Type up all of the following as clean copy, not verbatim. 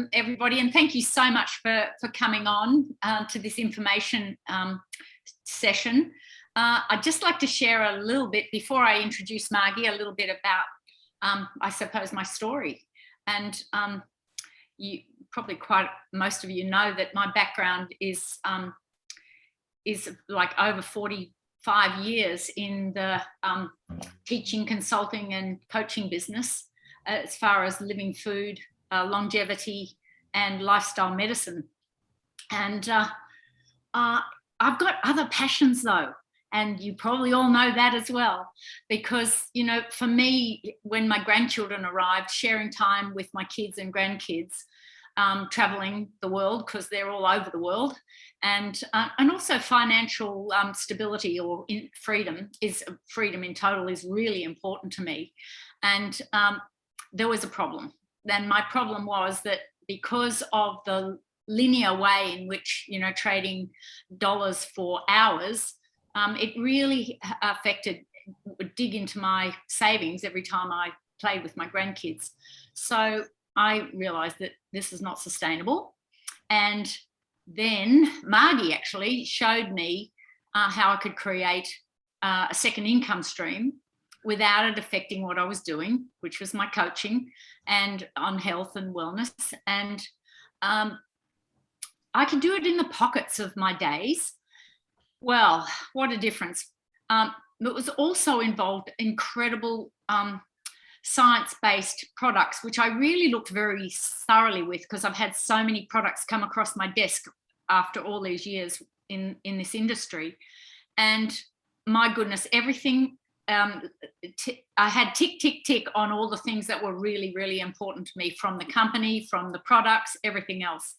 welcome everybody, and thank you so much for coming on to this information session. I'd just like to share a little bit, before I introduce Margie, a little bit about, I suppose, my story. And you probably most of you know that my background is like over 45 years in the teaching, consulting and coaching business as far as living food, longevity and lifestyle medicine. And I've got other passions though, and you probably all know that as well, because, you know, for me, when my grandchildren arrived, sharing time with my kids and grandkids, traveling the world because they're all over the world, and also financial stability or freedom in total is really important to me. And there was a problem. Then my problem was that because of the linear way in which, you know, trading dollars for hours, it really would dig into my savings every time I played with my grandkids. So I realized that this is not sustainable. And then Margie actually showed me how I could create a second income stream without it affecting what I was doing, which was my coaching and on health and wellness. And I could do it in the pockets of my days. Well, what a difference. It was also involved incredible science-based products, which I really looked very thoroughly with, because I've had so many products come across my desk after all these years in this industry. And my goodness, everything, I had tick, tick, tick on all the things that were really, really important to me, from the company, from the products, everything else.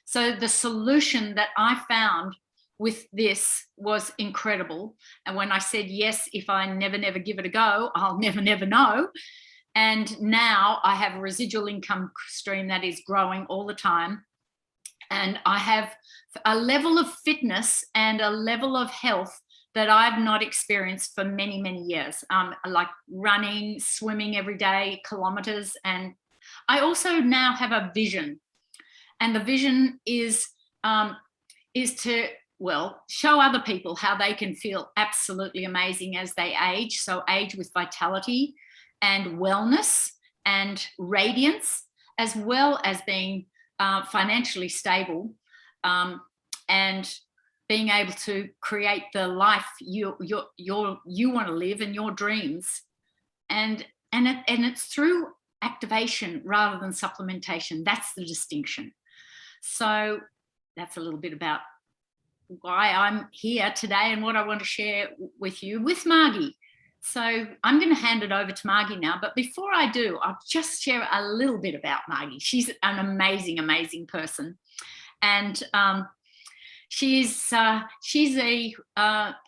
So the solution that I found with this was incredible. And when I said, yes, if I never give it a go, I'll never know. And now I have a residual income stream that is growing all the time. And I have a level of fitness and a level of health that I've not experienced for many, many years, like running, swimming every day, kilometers. And I also now have a vision. And the vision is to, well, show other people how they can feel absolutely amazing as they age. So age with vitality and wellness and radiance, as well as being financially stable, and being able to create the life you want to live and your dreams. And it's through activation rather than supplementation. That's the distinction. So that's a little bit about why I'm here today and what I want to share with you, with Margie. So I'm going to hand it over to Margie now. But before I do, I'll just share a little bit about Margie. She's an amazing, amazing person. And she's a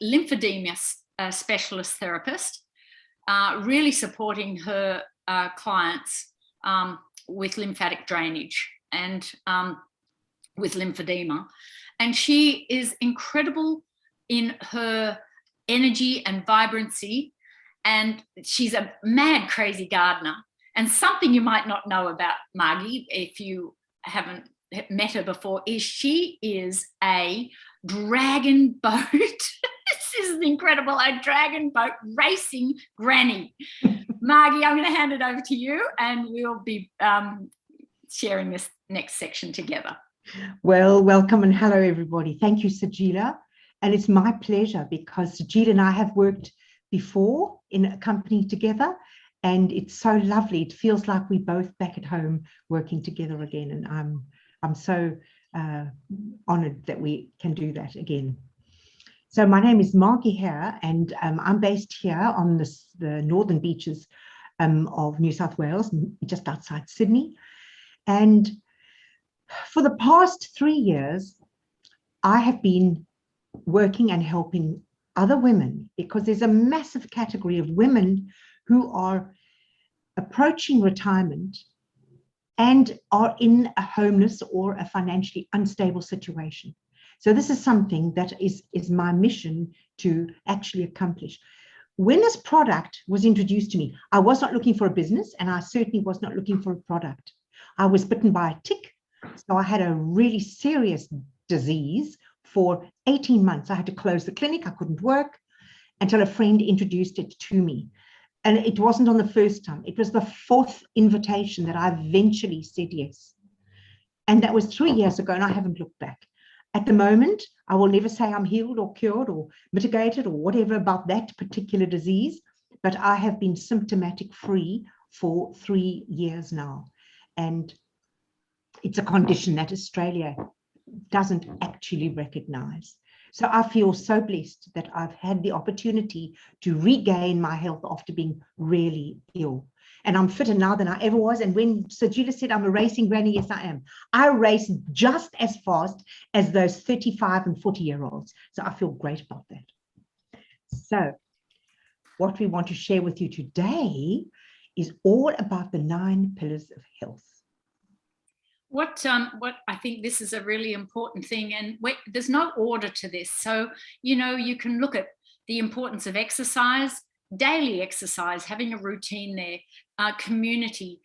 lymphedema specialist therapist, really supporting her clients with lymphatic drainage and with lymphedema. And she is incredible in her energy and vibrancy. And she's a mad, crazy gardener. And something you might not know about Margie, if you haven't met her before, is she is a dragon boat. This is incredible, a dragon boat racing granny. Margie, I'm going to hand it over to you, and we'll be sharing this next section together. Well, welcome and hello, everybody. Thank you, Sajeela. And it's my pleasure, because Sajeela and I have worked before in a company together, and it's so lovely. It feels like we're both back at home working together again. And I'm so honored that we can do that again. So my name is Margie Hare, and I'm based here on the northern beaches of New South Wales, just outside Sydney. And for the past 3 years, I have been working and helping other women, because there's a massive category of women who are approaching retirement and are in a homeless or a financially unstable situation. So this is something that is my mission to actually accomplish. When this product was introduced to me, I was not looking for a business, and I certainly was not looking for a product. I was bitten by a tick So I had a really serious disease for 18 months. I had to close the clinic. I couldn't work until a friend introduced it to me. And it wasn't on the first time. It was the fourth invitation that I eventually said yes. And that was 3 years ago, and I haven't looked back. At the moment, I will never say I'm healed or cured or mitigated or whatever about that particular disease, but I have been symptomatic free for 3 years now. And it's a condition that Australia doesn't actually recognize. So I feel so blessed that I've had the opportunity to regain my health after being really ill. And I'm fitter now than I ever was. And when Sajeela said I'm a racing granny, yes, I am. I race just as fast as those 35 and 40-year-olds. So I feel great about that. So what we want to share with you today is all about the 9 pillars of health. What I think this is a really important thing, and there's no order to this. So, you know, you can look at the importance of exercise, daily exercise, having a routine there, community,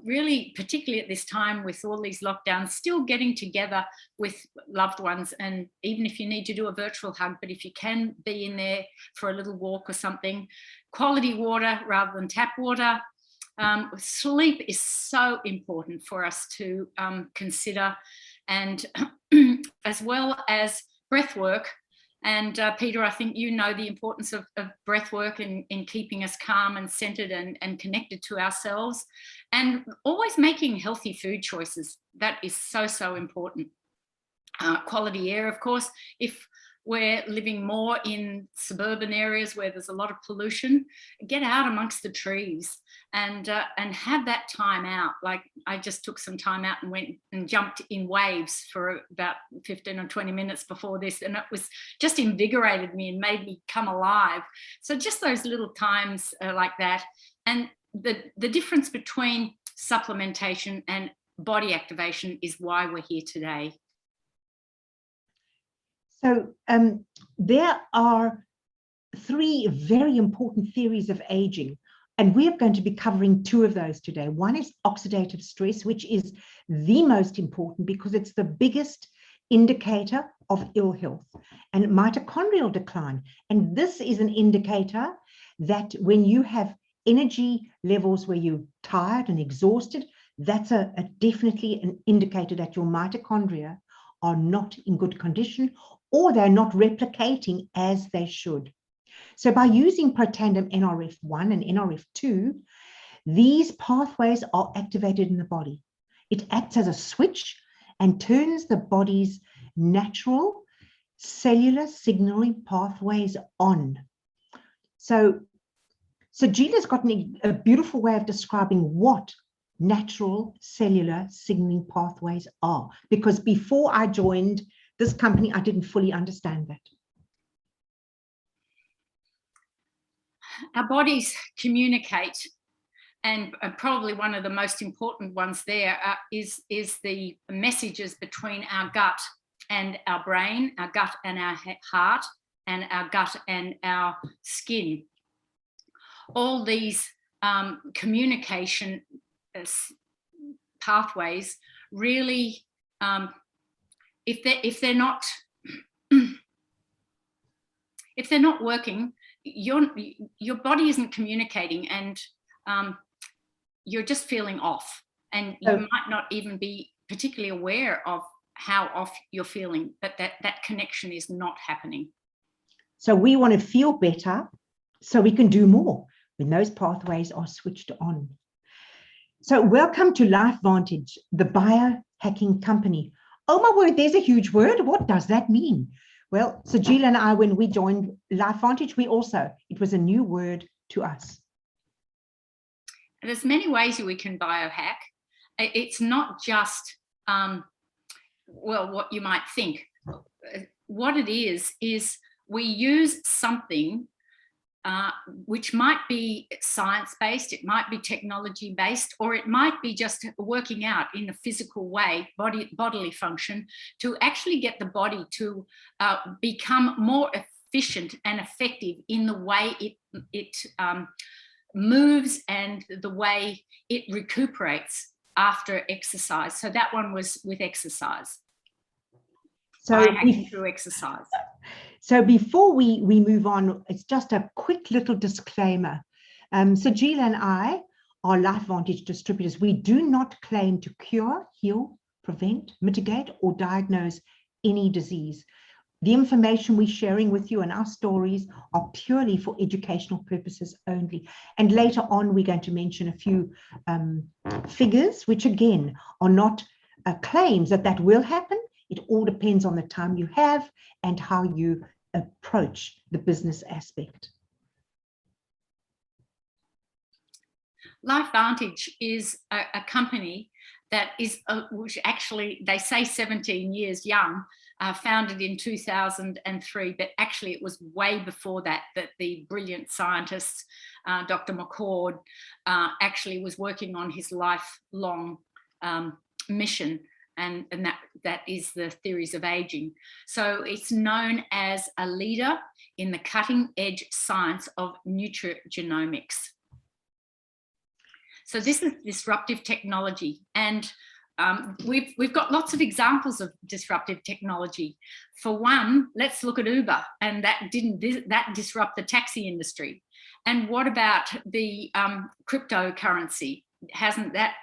really, particularly at this time with all these lockdowns, still getting together with loved ones. And even if you need to do a virtual hug, but if you can be in there for a little walk or something, quality water rather than tap water. Sleep is so important for us to consider, and as well as breath work. And Peter, I think you know the importance of breath work in keeping us calm and centered and connected to ourselves, and always making healthy food choices. That is so, so important. Quality air, of course. If we're living more in suburban areas where there's a lot of pollution, get out amongst the trees and have that time out. Like I just took some time out and went and jumped in waves for about 15 or 20 minutes before this, and it was just invigorated me and made me come alive. So just those little times like that, and the difference between supplementation and body activation is why we're here today. So there are 3 very important theories of aging, and we're going to be covering 2 of those today. One is oxidative stress, which is the most important because it's the biggest indicator of ill health, and mitochondrial decline. And this is an indicator that when you have energy levels where you're tired and exhausted, that's a definitely an indicator that your mitochondria are not in good condition, or they're not replicating as they should. So by using Protandim Nrf2 and Nrf2, these pathways are activated in the body. It acts as a switch and turns the body's natural cellular signaling pathways on. So Sajeela's got a beautiful way of describing what natural cellular signaling pathways are, because before I joined this company, I didn't fully understand that. Our bodies communicate, and probably one of the most important ones there is the messages between our gut and our brain, our gut and our heart, and our gut and our skin. All these communication pathways really, if they're not working, your body isn't communicating, and you're just feeling off, and you might not even be particularly aware of how off you're feeling, but that connection is not happening. So we want to feel better so we can do more when those pathways are switched on. So welcome to LifeVantage, the biohacking company. Oh my word, there's a huge word. What does that mean? Well, Sajeela and I, when we joined LifeVantage, it was a new word to us. There's many ways we can biohack. It's not just, well, what you might think. What it is we use something which might be science-based, it might be technology-based, or it might be just working out in a physical way, bodily function, to actually get the body to become more efficient and effective in the way it moves and the way it recuperates. after exercise. So that one was with exercise. So through exercise. So before we move on, it's just a quick little disclaimer. Sajeela and I are LifeVantage distributors. We do not claim to cure, heal, prevent, mitigate, or diagnose any disease. The information we're sharing with you and our stories are purely for educational purposes only. And later on, we're going to mention a few figures, which again are not claims that will happen. It all depends on the time you have and how you approach the business aspect. LifeVantage is a company that is, which actually they say 17 years young, founded in 2003, but actually it was way before that the brilliant scientist, Dr. Mccord, actually was working on his lifelong mission, and that is the theories of aging. So it's known as a leader in the cutting edge science of nutrigenomics. So this is disruptive technology, and we've got lots of examples of disruptive technology. For one, let's look at Uber, and that disrupt the taxi industry. And what about the cryptocurrency? Hasn't that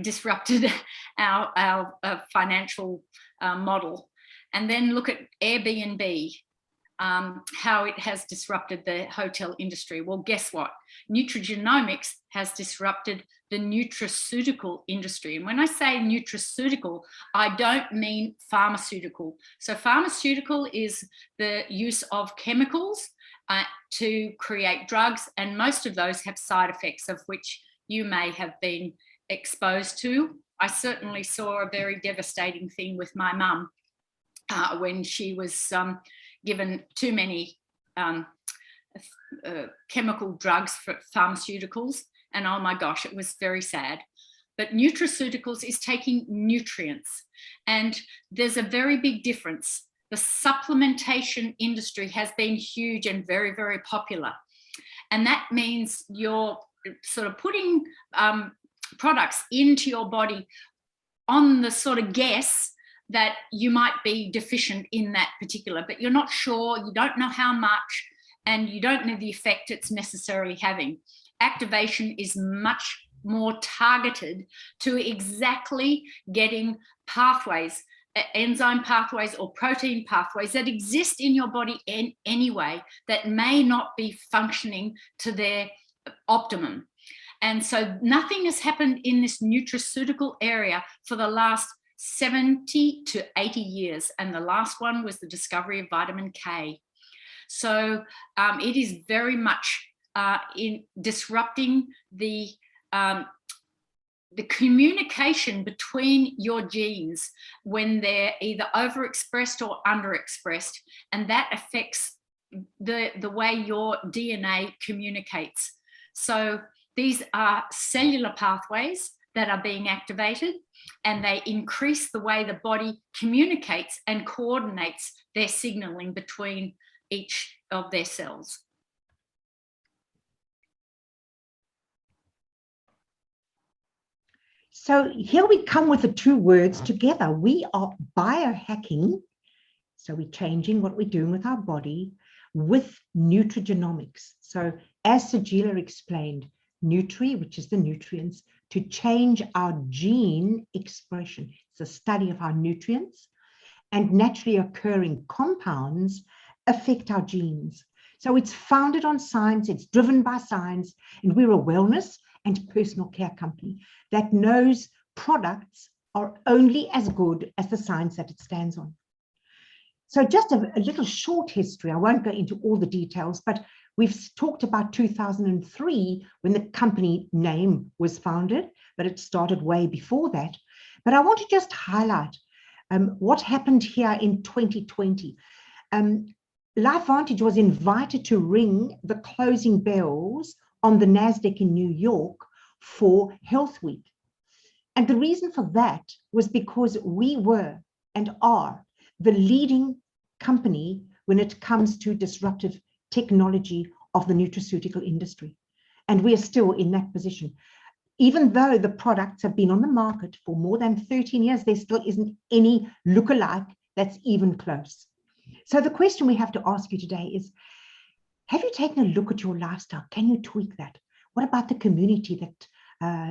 disrupted our financial model? And then look at Airbnb. How it has disrupted the hotel industry. Well, guess what? Nutrigenomics has disrupted the nutraceutical industry. And when I say nutraceutical, I don't mean pharmaceutical. So pharmaceutical is the use of chemicals to create drugs, and most of those have side effects of which you may have been exposed to. I certainly saw a very devastating thing with my mum when she was given too many chemical drugs for pharmaceuticals, and oh my gosh, it was very sad. But nutraceuticals is taking nutrients, and there's a very big difference. The supplementation industry has been huge and very, very popular, and that means you're sort of putting products into your body on the sort of guess that you might be deficient in that particular, but you're not sure, you don't know how much, and you don't know the effect it's necessarily having. Activation is much more targeted to exactly getting pathways, enzyme pathways or protein pathways that exist in your body anyway, that may not be functioning to their optimum. And so nothing has happened in this nutraceutical area for the last 70 to 80 years, and the last one was the discovery of vitamin K. So it is very much in disrupting the communication between your genes when they're either overexpressed or underexpressed, and that affects the way your DNA communicates. So these are cellular pathways that are being activated, and they increase the way the body communicates and coordinates their signaling between each of their cells. So here we come with the two words together. We are biohacking, so we're changing what we're doing with our body with nutrigenomics. So as Sajeela explained, which is the nutrients, to change our gene expression. It's a study of how nutrients and naturally occurring compounds affect our genes. So it's founded on science, it's driven by science, and we're a wellness and personal care company that knows products are only as good as the science that it stands on. So just a little short history. I won't go into all the details, but we've talked about 2003 when the company name was founded, but it started way before that. But I want to just highlight what happened here in 2020. LifeVantage was invited to ring the closing bells on the NASDAQ in New York for Health Week. And the reason for that was because we were and are the leading company when it comes to disruptive technology of the nutraceutical industry. And we are still in that position. even though the products have been on the market for more than 13 years, there still isn't any lookalike that's even close. So the question we have to ask you today is, have you taken a look at your lifestyle? Can you tweak that? What about the community that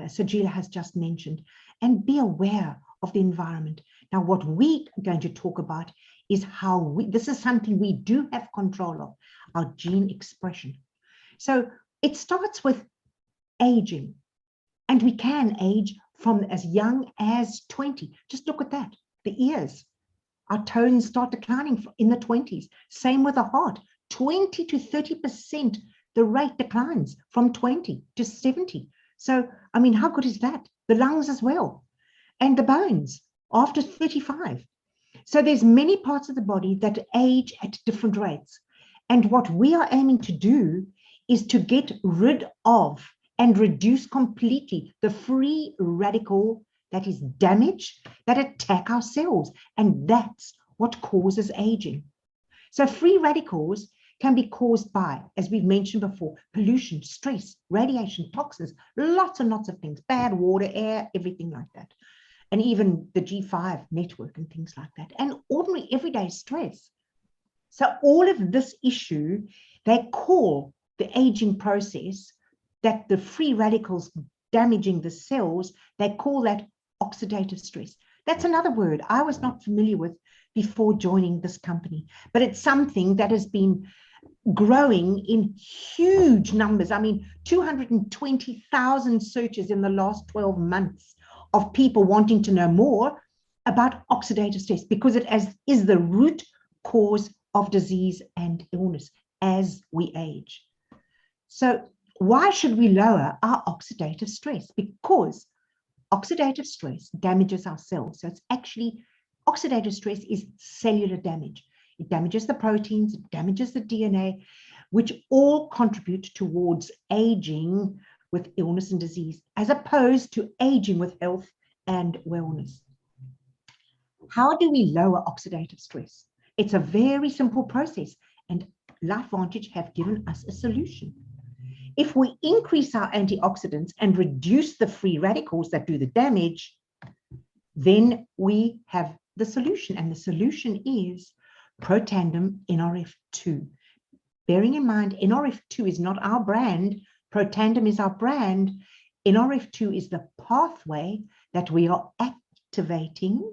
Sajeela has just mentioned? And be aware of the environment. Now, what we are going to talk about is how this is something we do have control of, our gene expression. So it starts with aging, and we can age from as young as 20. Just look at that, the ears. Our tones start declining in the 20s. Same with the heart, 20 to 30%, the rate declines from 20 to 70. So, I mean, how good is that? The lungs as well, and the bones after 35. So there's many parts of the body that age at different rates. And what we are aiming to do is to get rid of and reduce completely the free radical that is damage, that attack our cells. And that's what causes aging. So free radicals can be caused by, as we've mentioned before, pollution, stress, radiation, toxins, lots and lots of things, bad water, air, everything like that. And even the G5 network and things like that, and ordinary everyday stress. So all of this issue, they call the aging process, that the free radicals damaging the cells, they call that oxidative stress. That's another word I was not familiar with before joining this company, but it's something that has been growing in huge numbers. I mean, 220,000 searches in the last 12 months of people wanting to know more about oxidative stress, because it is the root cause of disease and illness as we age. So why should we lower our oxidative stress? Because oxidative stress damages our cells. So it's actually, oxidative stress is cellular damage. It damages the proteins, it damages the DNA, which all contribute towards aging with illness and disease, as opposed to aging with health and wellness. How do we lower oxidative stress? It's a very simple process, and LifeVantage have given us a solution. If we increase our antioxidants and reduce the free radicals that do the damage, then we have the solution, and the solution is Protandim Nrf2. Bearing in mind, Nrf2 is not our brand, Protandim is our brand. Nrf2 is the pathway that we are activating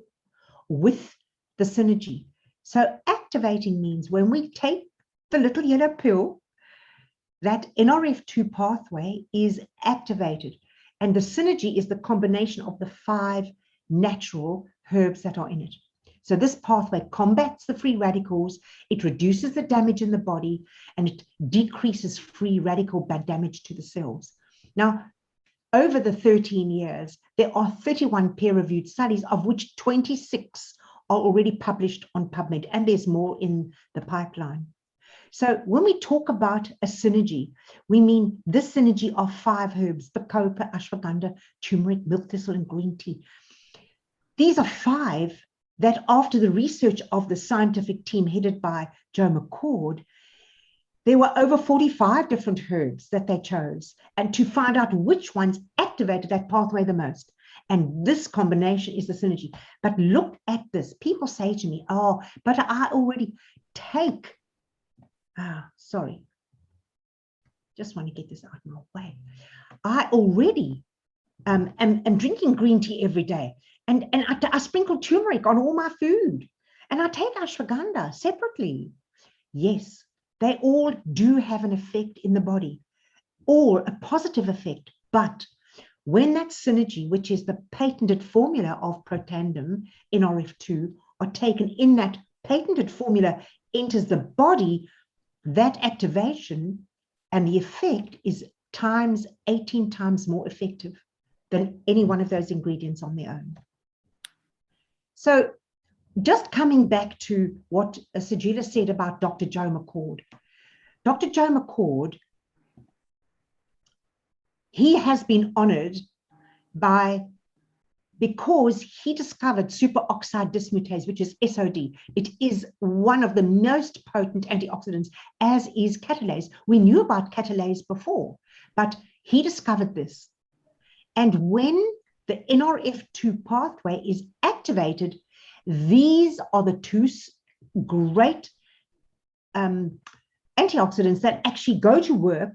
with the synergy. So activating means when we take the little yellow pill, that Nrf2 pathway is activated, and the synergy is the combination of the 5 natural herbs that are in it. So this pathway combats the free radicals, it reduces the damage in the body, and it decreases free radical damage to the cells. Now, over the 13 years, there are 31 peer-reviewed studies, of which 26 are already published on PubMed, and there's more in the pipeline. So when we talk about a synergy, we mean this synergy of 5 herbs: bacopa, ashwagandha, turmeric, milk thistle, and green tea. These are 5 that, after the research of the scientific team headed by Joe Mccord, there were over 45 different herbs that they chose, and to find out which ones activated that pathway the most. And this combination is the synergy. But look at this. People say to me, oh, but I already take, sorry, just want to get this out of my way. I already am drinking green tea every day. And I sprinkle turmeric on all my food. And I take ashwagandha separately. Yes, they all do have an effect in the body, or a positive effect. But when that synergy, which is the patented formula of Protandim Nrf2, are taken in that patented formula, enters the body, that activation and the effect is 18 times more effective than any one of those ingredients on their own. So just coming back to what Sajeela said about Dr. Joe Mccord. Dr. Joe Mccord, he has been honored because he discovered superoxide dismutase, which is SOD. It is one of the most potent antioxidants, as is catalase. We knew about catalase before, but he discovered this. And when the Nrf2 pathway is activated, these are the two great antioxidants that actually go to work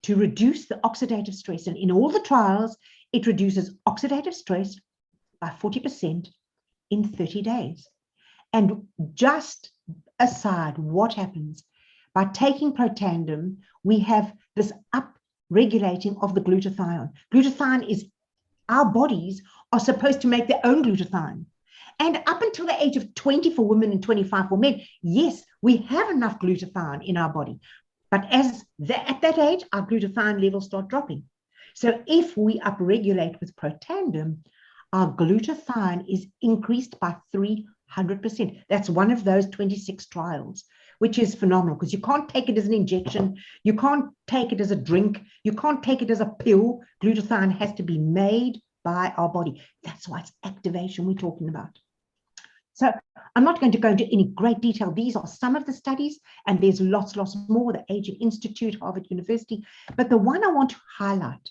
to reduce the oxidative stress. And in all the trials, it reduces oxidative stress by 40% in 30 days. And just aside, what happens? By taking Protandim, we have this up-regulating of the glutathione. Glutathione is, our bodies are supposed to make their own glutathione. And up until the age of 20 for women and 25 for men, yes, we have enough glutathione in our body. But at that age, our glutathione levels start dropping. So if we upregulate with Protandim, our glutathione is increased by 300%. That's one of those 26 trials, which is phenomenal because you can't take it as an injection. You can't take it as a drink. You can't take it as a pill. Glutathione has to be made by our body. That's why it's activation we're talking about. So I'm not going to go into any great detail. These are some of the studies, and there's lots more, the Aging Institute, Harvard University. But the one I want to highlight,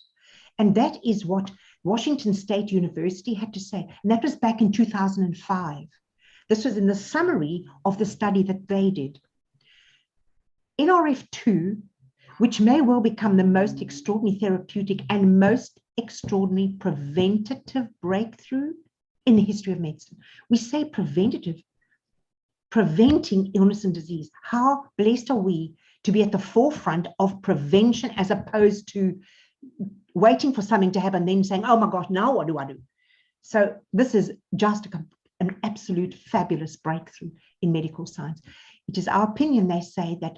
and that is what Washington State University had to say, and that was back in 2005. This was in the summary of the study that they did. Nrf2, which may well become the most extraordinary therapeutic and most extraordinary preventative breakthrough in the history of medicine. We say preventative, preventing illness and disease. How blessed are we to be at the forefront of prevention as opposed to waiting for something to happen and then saying, oh my gosh, now what do I do? So this is just an absolute fabulous breakthrough in medical science. It is our opinion, they say, that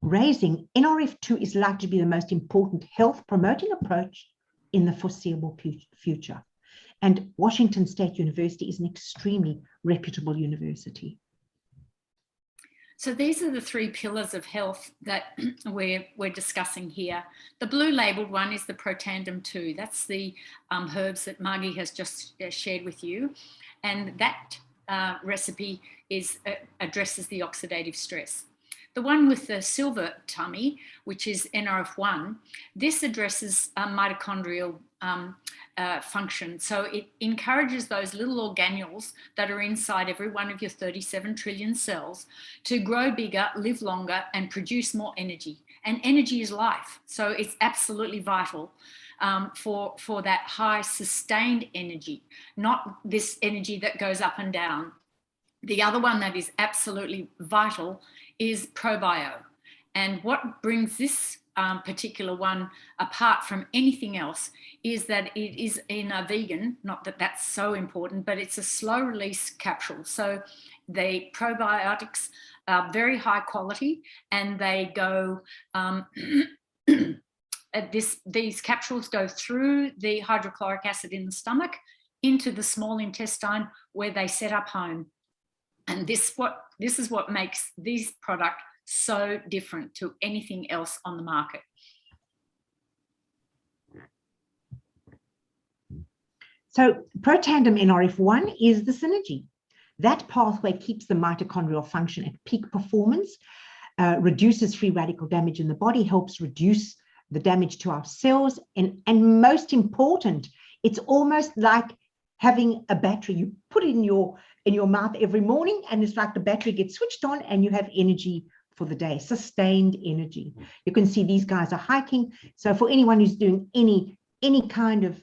raising Nrf2 is likely to be the most important health promoting approach in the foreseeable future. And Washington State University is an extremely reputable university. So these are the three pillars of health that we're discussing here. The blue labeled one is the Protandim 2. That's the herbs that Maggie has just shared with you. And that recipe addresses the oxidative stress. The one with the silver tummy, which is Nrf1, this addresses mitochondrial function. So it encourages those little organules that are inside every one of your 37 trillion cells to grow bigger, live longer, and produce more energy. And energy is life. So it's absolutely vital for that high sustained energy, not this energy that goes up and down. The other one that is absolutely vital is probio. And what brings this particular one apart from anything else is that it is in a vegan, not that that's so important, but it's a slow release capsule. So the probiotics are very high quality, and they go, these capsules go through the hydrochloric acid in the stomach into the small intestine where they set up home. And this is what makes this product so different to anything else on the market. So Protandim Nrf1 is the synergy. That pathway keeps the mitochondrial function at peak performance, reduces free radical damage in the body, helps reduce the damage to our cells, and most important, it's almost like having a battery. You put it in your mouth every morning, and it's like the battery gets switched on and you have energy for the day, sustained energy. You can see these guys are hiking. So for anyone who's doing any kind of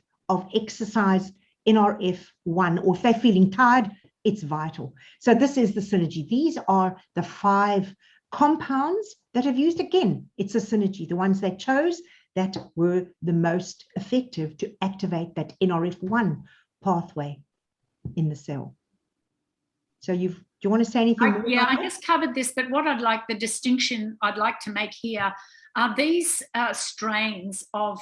exercise, Nrf1, or if they're feeling tired, it's vital. So this is the synergy. These are the 5 compounds that have used. Again, it's a synergy. The ones they chose that were the most effective to activate that Nrf1 pathway in the cell. So do you want to say anything more? Yeah, I just covered this, but what the distinction I'd like to make here are these strains of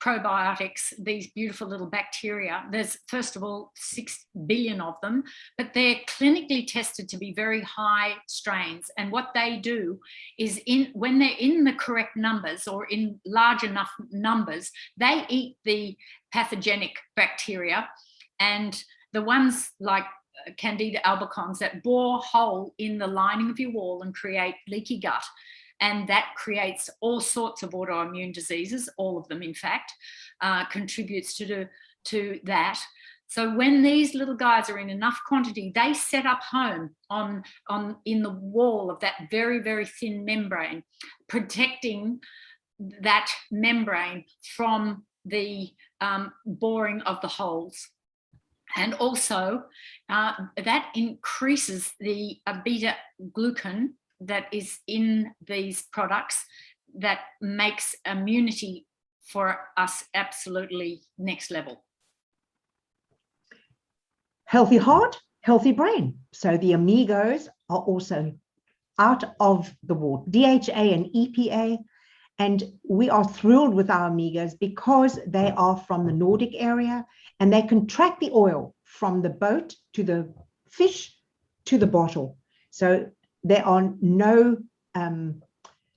probiotics, these beautiful little bacteria. There's, first of all, 6 billion of them, but they're clinically tested to be very high strains. And what they do is, when they're in the correct numbers or in large enough numbers, they eat the pathogenic bacteria, and the ones like Candida albicans that bore hole in the lining of your wall and create leaky gut. and that creates all sorts of autoimmune diseases, all of them, in fact, contributes to that. So when these little guys are in enough quantity, they set up home in the wall of that very, very thin membrane, protecting that membrane from the boring of the holes. And also that increases the beta glucan that is in these products that makes immunity for us absolutely next level. Healthy heart, healthy brain. So the amigos are also out of the water, DHA and EPA. And we are thrilled with our amigos because they are from the Nordic area and they can track the oil from the boat to the fish to the bottle. So there are no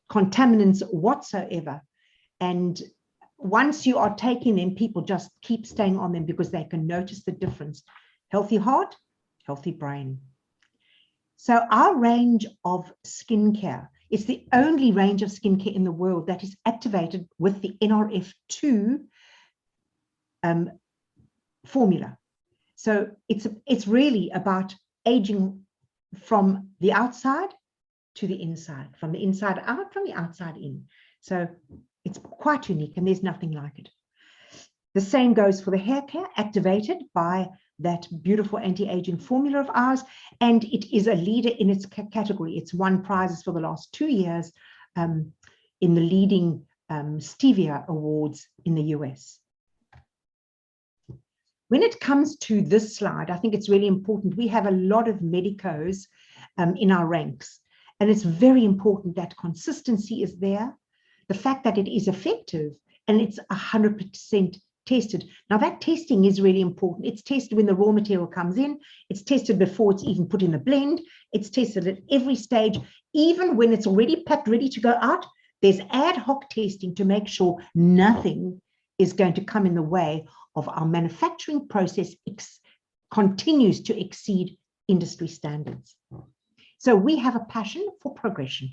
contaminants whatsoever. And once you are taking them, people just keep staying on them because they can notice the difference. Healthy heart, healthy brain. So our range of skincare, it's the only range of skincare in the world that is activated with the Nrf2 formula. So it's really about aging from the outside to the inside, from the inside out, from the outside in. So it's quite unique and there's nothing like it. The same goes for the hair care, activated by that beautiful anti-aging formula of ours, and it is a leader in its category. It's won prizes for the last 2 years in the leading stevia awards in the US. When it comes to this slide, I think it's really important. We have a lot of medicos in our ranks, and it's very important that consistency is there, the fact that it is effective, and it's 100% tested. Now that testing is really important. It's tested when the raw material comes in. It's tested before it's even put in the blend. It's tested at every stage. Even when it's already packed, ready to go out, there's ad hoc testing to make sure nothing is going to come in the way of our manufacturing process continues to exceed industry standards. So we have a passion for progression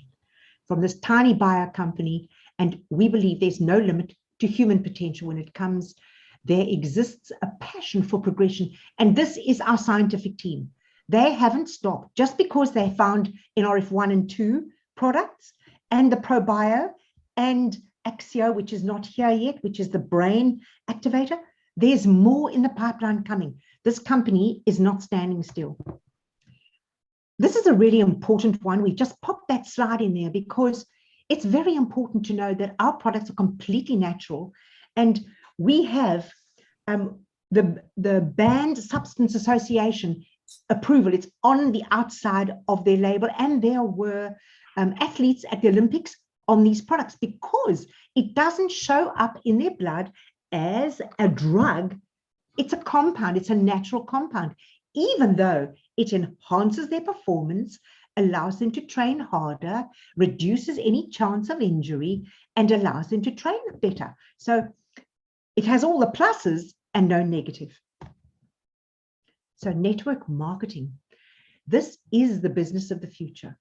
from this tiny bio company, and we believe there's no limit to human potential when it comes. There exists a passion for progression, and this is our scientific team. They haven't stopped just because they found Nrf1 and 2 products and the ProBio and Axio, which is not here yet, which is the brain activator. There's more in the pipeline coming. This company is not standing still. This is a really important one. We've just popped that slide in there because it's very important to know that our products are completely natural, and we have the Banned Substance Association approval. It's on the outside of their label, and there were athletes at the Olympics on these products because it doesn't show up in their blood as a drug. It's a compound. It's a natural compound, even though it enhances their performance, allows them to train harder, reduces any chance of injury, and allows them to train better. So it has all the pluses and no negative. So network marketing. This is the business of the future.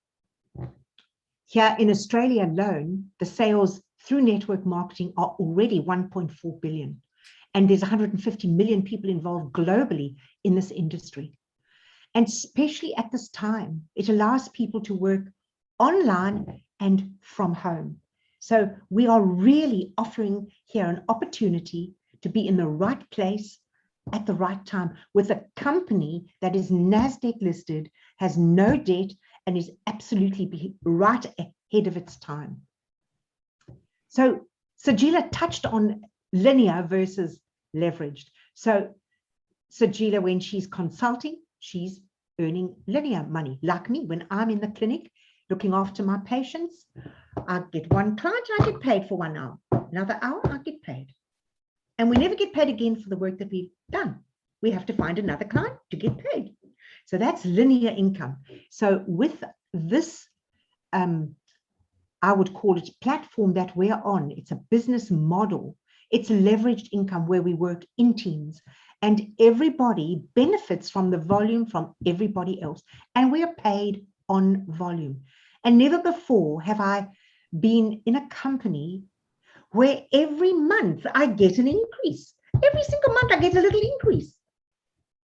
Here in Australia alone, the sales through network marketing are already 1.4 billion. And there's 150 million people involved globally in this industry. And especially at this time, it allows people to work online and from home. So we are really offering here an opportunity to be in the right place at the right time with a company that is NASDAQ listed, has no debt, and is absolutely right ahead of its time. So Sajeela touched on linear versus leveraged. So Sajeela, when she's consulting, she's earning linear money. Like me, when I'm in the clinic looking after my patients, I get one client and I get paid for 1 hour. Another hour, I get paid. And we never get paid again for the work that we've done. We have to find another client to get paid. So that's linear income. So with this, I would call it platform that we're on, it's a business model. It's a leveraged income where we work in teams and everybody benefits from the volume from everybody else. And we are paid on volume. And never before have I been in a company where every month I get an increase. Every single month I get a little increase.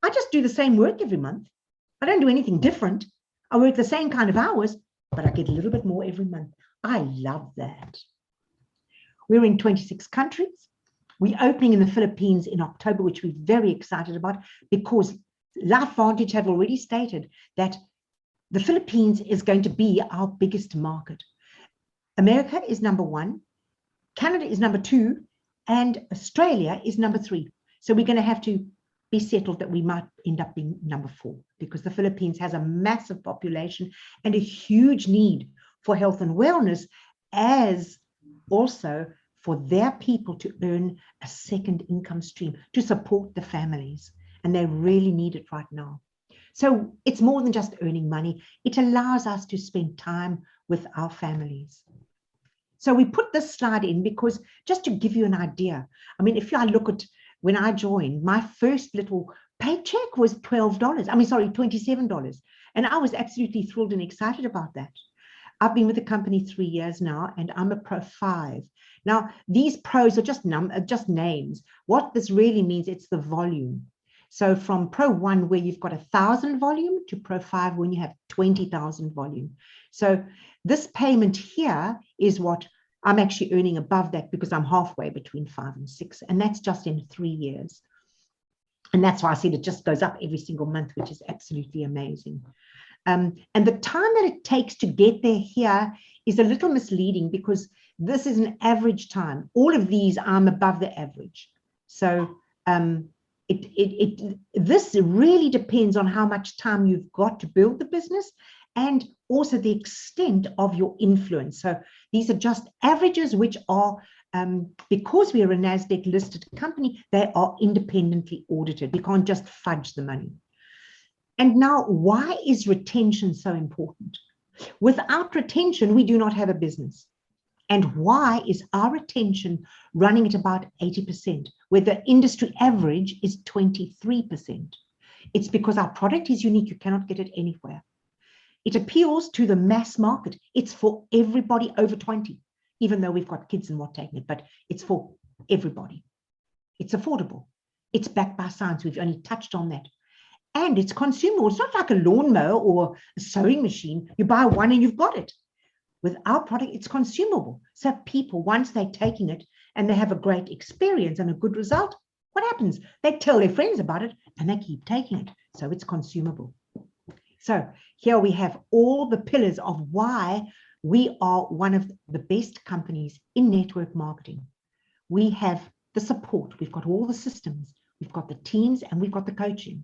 I just do the same work every month. I don't do anything different. I work the same kind of hours, but I get a little bit more every month. I love that. We're in 26 countries. We're opening in the Philippines in October, which we're very excited about, because LifeVantage have already stated that the Philippines is going to be our biggest market. America is number 1, Canada is number 2, and Australia is number 3. So we're going to have to be settled that we might end up being number 4, because the Philippines has a massive population and a huge need for health and wellness, as also for their people to earn a second income stream to support the families. And they really need it right now. So it's more than just earning money. It allows us to spend time with our families. So we put this slide in because just to give you an idea, I mean, if I look at when I joined, my first little paycheck was $27. And I was absolutely thrilled and excited about that. I've been with the company 3 years now, and I'm a Pro 5. Now, these pros are just names. What this really means, it's the volume. So from Pro 1, where you've got 1,000 volume, to Pro 5, when you have 20,000 volume. So this payment here is what I'm actually earning above that, because I'm halfway between 5 and 6. And that's just in 3 years. And that's why I said it just goes up every single month, which is absolutely amazing. And the time that it takes to get there here is a little misleading, because this is an average time. All of these, I'm above the average. So this really depends on how much time you've got to build the business, and also the extent of your influence. So these are just averages, which are, because we are a NASDAQ listed company, they are independently audited. We can't just fudge the money. And now, why is retention so important? Without retention, we do not have a business. And why is our retention running at about 80%, where the industry average is 23%? It's because our product is unique. You cannot get it anywhere. It appeals to the mass market. It's for everybody over 20, even though we've got kids and what taking it, but it's for everybody. It's affordable. It's backed by science. We've only touched on that. And it's consumable. It's not like a lawnmower or a sewing machine. You buy one and you've got it. With our product, it's consumable. So people, once they're taking it and they have a great experience and a good result, what happens? They tell their friends about it and they keep taking it. So it's consumable. So here we have all the pillars of why we are one of the best companies in network marketing. We have the support. We've got all the systems. We've got the teams, and we've got the coaching.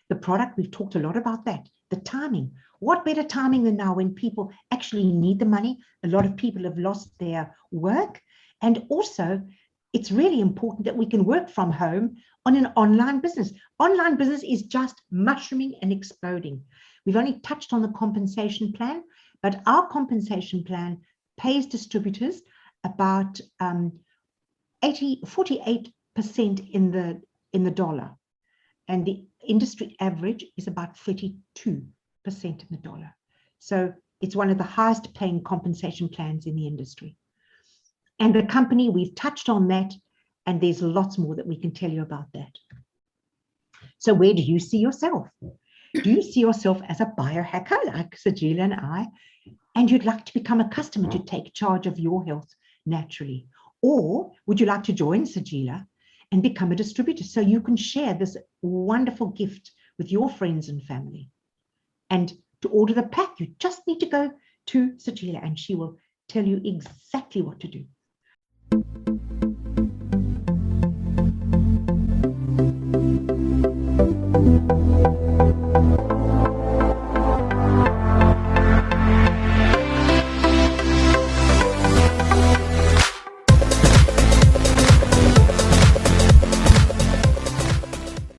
The product, we've talked a lot about that. The timing. What better timing than now, when people actually need the money? A lot of people have lost their work. And also, it's really important that we can work from home on an online business. Online business is just mushrooming and exploding. We've only touched on the compensation plan, but our compensation plan pays distributors about 48% in the dollar. And the industry average is about 32% in the dollar. So it's one of the highest paying compensation plans in the industry. And the company, we've touched on that, and there's lots more that we can tell you about that. So where do you see yourself? Do you see yourself as a biohacker like Sajeela and I, and you'd like to become a customer to take charge of your health naturally? Or would you like to join Sajeela and become a distributor so you can share this wonderful gift with your friends and family? And to order the pack, you just need to go to Sajeela and she will tell you exactly what to do.